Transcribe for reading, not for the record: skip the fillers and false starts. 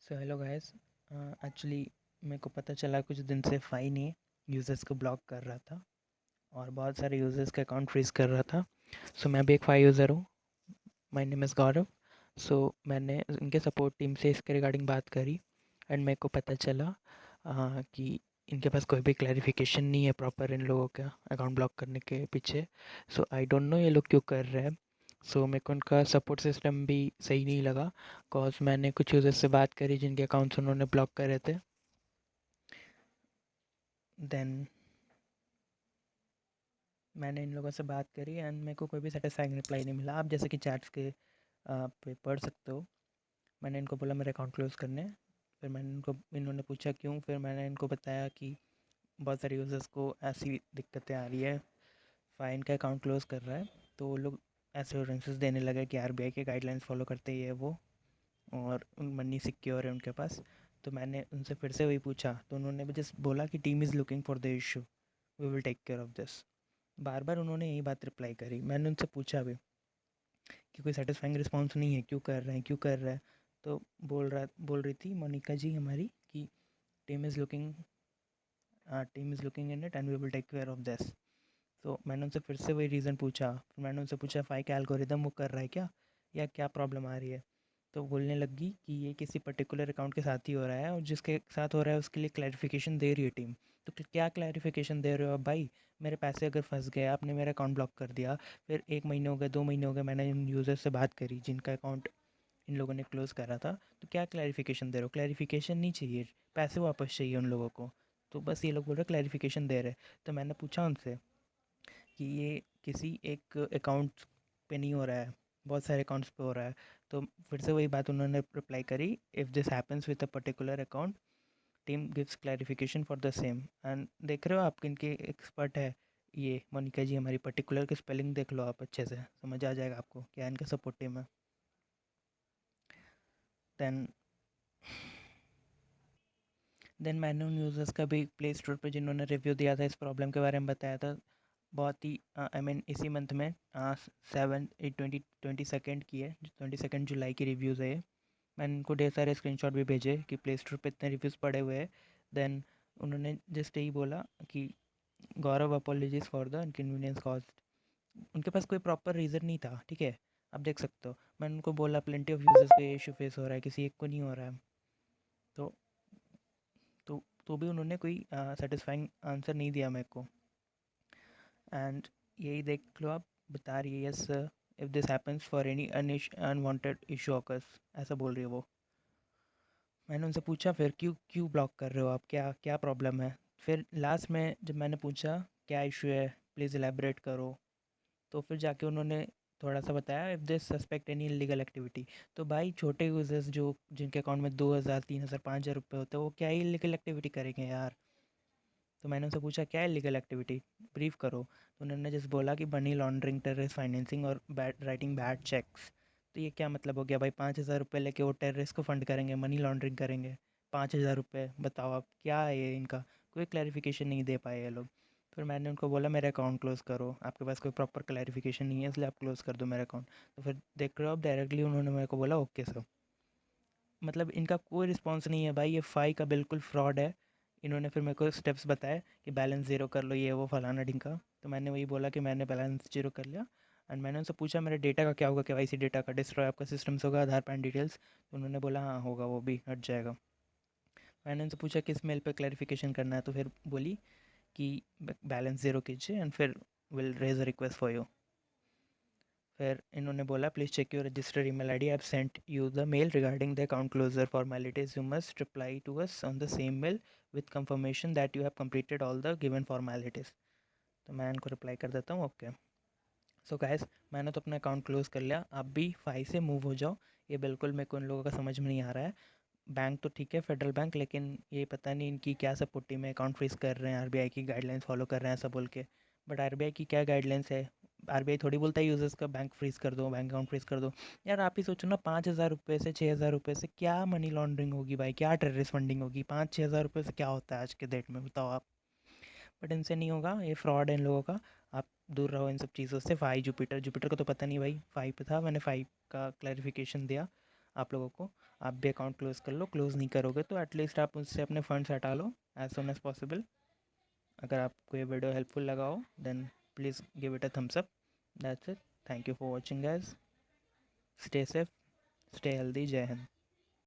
So hello guys. Actually मेरे को पता चला कुछ दिन से फ़ाइन ही यूज़र्स को ब्लॉक कर रहा था और बहुत सारे यूज़र्स के अकाउंट फ्रीज कर रहा था। सो मैं भी एक फ़ाई यूज़र हूँ। माय नेम इज़ गौरव। सो मैंने इनके सपोर्ट टीम से इसके रिगार्डिंग बात करी एंड मेरे को पता चला कि इनके पास कोई भी क्लैरिफिकेशन नहीं है प्रॉपर इन लोगों का अकाउंट ब्लॉक करने के पीछे। सो आई डोंट नो ये लोग क्यों कर रहे हैं। सो मेरे को उनका सपोर्ट सिस्टम भी सही नहीं लगा। कॉज मैंने कुछ यूज़र्स से बात करी जिनके अकाउंट्स उन्होंने ब्लॉक करे थे। देन मैंने इन लोगों से बात करी एंड मेरे को कोई भी सेटिस्फाइंग रिप्लाई नहीं मिला। आप जैसे कि चैट्स के पे पढ़ सकते हो। मैंने इनको बोला मेरे अकाउंट क्लोज़ करने। फिर मैंने इन्होंने पूछा क्यों। फिर मैंने इनको बताया कि बहुत सारे यूज़र्स को ऐसी दिक्कतें आ रही है, फ़ाइन का अकाउंट क्लोज़ कर रहा है। तो वो लोग एश्योरेंसेस देने लगे कि आरबीआई के गाइडलाइंस फॉलो करते ही है वो, और मनी सिक्योर है उनके पास। तो मैंने उनसे फिर से वही पूछा तो उन्होंने भी जस्ट बोला कि team is looking for the issue, we will take care of this. बार बार उन्होंने यही बात रिप्लाई करी। मैंने उनसे पूछा भी कि कोई सेटिस्फाइंग रिस्पॉन्स नहीं है, क्यों कर रहे हैं क्यों कर रहे हैं। तो बोल रही थी मोनिका जी हमारी कि team is looking team is looking in it and we will take care of this. तो मैंने उनसे फिर से वही रीज़न पूछा। फिर मैंने उनसे पूछा फ़ाई का एल्गोरिदम वो कर रहा है क्या, या क्या प्रॉब्लम आ रही है। तो बोलने लगी कि ये किसी पर्टिकुलर अकाउंट के साथ ही हो रहा है और जिसके साथ हो रहा है उसके लिए क्लैरिफिकेशन दे रही है टीम। तो क्या क्लैरिफिकेशन दे रहे हो अब भाई। मेरे पैसे अगर फंस गए, आपने मेरा अकाउंट ब्लॉक कर दिया, फिर 1 महीने हो गए 2 महीने हो गए, मैंने इन यूज़र से बात करी जिनका अकाउंट इन लोगों ने क्लोज़ करा था। तो क्या क्लैरिफिकेशन दे रहे हो। क्लैरिफिकेशन नहीं चाहिए, पैसे वापस चाहिए उन लोगों को। तो बस ये लोग बोल रहे क्लैरिफिकेशन दे रहे। तो मैंने पूछा उनसे कि ये किसी एक अकाउंट पे नहीं हो रहा है, बहुत सारे अकाउंट्स पे हो रहा है। तो फिर से वही बात उन्होंने रिप्लाई करी, if this happens with a particular account team gives clarification for the same. And देख रहे हो आप किनके एक्सपर्ट है ये मोनिका जी हमारी। पर्टिकुलर की स्पेलिंग देख लो आप, अच्छे से समझ आ जाएगा आपको क्या इनका सपोर्ट टीम है। देन देन मैंने उन यूज़र्स का भी प्ले स्टोर पे जिन्होंने रिव्यू दिया था इस प्रॉब्लम के बारे में बताया था। बहुत ही आई मीन इसी मंथ में 22 की है, 22 जुलाई की रिव्यूज़ है ये। मैंने उनको ढेर सारे स्क्रीनशॉट भी भेजे कि प्ले स्टोर पे इतने रिव्यूज़ पड़े हुए हैं। देन उन्होंने जस्ट यही बोला कि Gaurav apologies for the inconvenience caused. उनके पास कोई प्रॉपर रीज़न नहीं था, ठीक है। आप देख सकते हो मैंने उनको बोला प्लेंटी ऑफ यूजर्स को ये इशू फेस हो रहा है, किसी एक को नहीं हो रहा है। तो तो भी उन्होंने कोई सेटिस्फाइंग आंसर नहीं दिया मेरे को। एंड यही देख लो आप, बता रही है yes if this happens for any unwanted issue occurs, ऐसा बोल रही है वो। मैंने उनसे पूछा फिर क्यों क्यों ब्लॉक कर रहे हो आप, क्या क्या प्रॉब्लम है। फिर लास्ट में जब मैंने पूछा क्या इशू है, प्लीज़ एलैबोरेट करो, तो फिर जाके उन्होंने थोड़ा सा बताया if this suspect any illegal activity. तो भाई छोटे यूजर्स जो जिनके अकाउंट में 2,000 3,000 5,000 रुपये होते हैं, वो क्या ही इलीगल एक्टिविटी करेंगे यार। तो मैंने उनसे पूछा क्या है लीगल एक्टिविटी, ब्रीफ करो। तो उन्होंने जस्ट बोला कि मनी लॉन्ड्रिंग, टेररिस्ट फाइनेंसिंग और बैड राइटिंग बैड चेक्स। तो ये क्या मतलब हो गया भाई, 5,000 रुपये लेके वो टेररिस्ट को फंड करेंगे, मनी लॉन्ड्रिंग करेंगे। 5,000 रुपये बताओ आप, क्या है ये इनका। कोई क्लैरिफिकेशन नहीं दे पाए ये लोग। फिर मैंने उनको बोला मेरा अकाउंट क्लोज़ करो, आपके पास कोई प्रॉपर क्लैरिफिकेशन नहीं है इसलिए आप क्लोज़ कर दो मेरा अकाउंट। तो फिर देख रहे हो आप, डायरेक्टली उन्होंने मेरे को बोला ओके सर। मतलब इनका कोई रिस्पॉन्स नहीं है भाई, ये फ़ाई का बिल्कुल फ्रॉड है। इन्होंने फिर मेरे को स्टेप्स बताए कि बैलेंस ज़ीरो कर लो, ये वो फलाना ढिंका। तो मैंने वही बोला कि मैंने बैलेंस ज़ीरो कर लिया। एंड मैंने उनसे पूछा मेरे डेटा का क्या होगा, केवाईसी डेटा का डिस्ट्रॉय आपका सिस्टम से होगा, आधार पैन डिटेल्स। तो उन्होंने बोला हाँ होगा, वो भी हट जाएगा। मैंने उनसे पूछा किस मेल पे क्लैरिफिकेशन करना है, तो फिर बोली कि बैलेंस ज़ीरो कीजिए एंड फिर will raise a request for you. फिर इन्होंने बोला please check your registered email ID, I have sent you the mail regarding the account closure formalities, you must reply to us on the same mail with confirmation that you have completed all the given formalities. तो मैं इनको reply कर देता हूँ okay. So guys, मैंने तो अपना account close कर लिया, आप भी फाई से मूव हो जाओ। ये बिल्कुल मेरे को इन लोगों का समझ में नहीं आ रहा है। बैंक तो ठीक है फेडरल बैंक, लेकिन ये पता नहीं इनकी क्या सपोर्टिव में अकाउंट फ्रीज कर रहे हैं, आरबीआई की गाइडलाइंस फॉलो कर रहे हैं ऐसा बोल के। बट आरबीआई की क्या गाइडलाइंस है। आरबीआई थोड़ी बोलता है यूजर्स का बैंक फ्रीज कर दो, बैंक अकाउंट फ्रीज कर दो। यार आप ही सोचो ना, 5,000 रुपये से 6,000 रुपये से क्या मनी लॉन्ड्रिंग होगी भाई, क्या टेररिस्ट फंडिंग होगी। 5-6 हज़ार रुपये से क्या होता है आज के डेट में, बताओ आप। बट इनसे नहीं होगा, ये फ्रॉड है इन लोगों का। आप दूर रहो इन सब चीज़ों से। फाई जुपिटर जुपिटर को तो पता नहीं भाई, फाइव पे था, मैंने फाइव का क्लैरिफिकेशन दिया। आप लोगों को, आप भी अकाउंट क्लोज़ कर लो। क्लोज़ नहीं करोगे तो एटलीस्ट आप उससे अपने फंड्स हटा लो एज सुन एज़ पॉसिबल। अगर आपको ये वीडियो हेल्पफुल लगा हो then please give it a thumbs up. That's it, thank you for watching guys, stay safe, stay healthy, जय हिंद।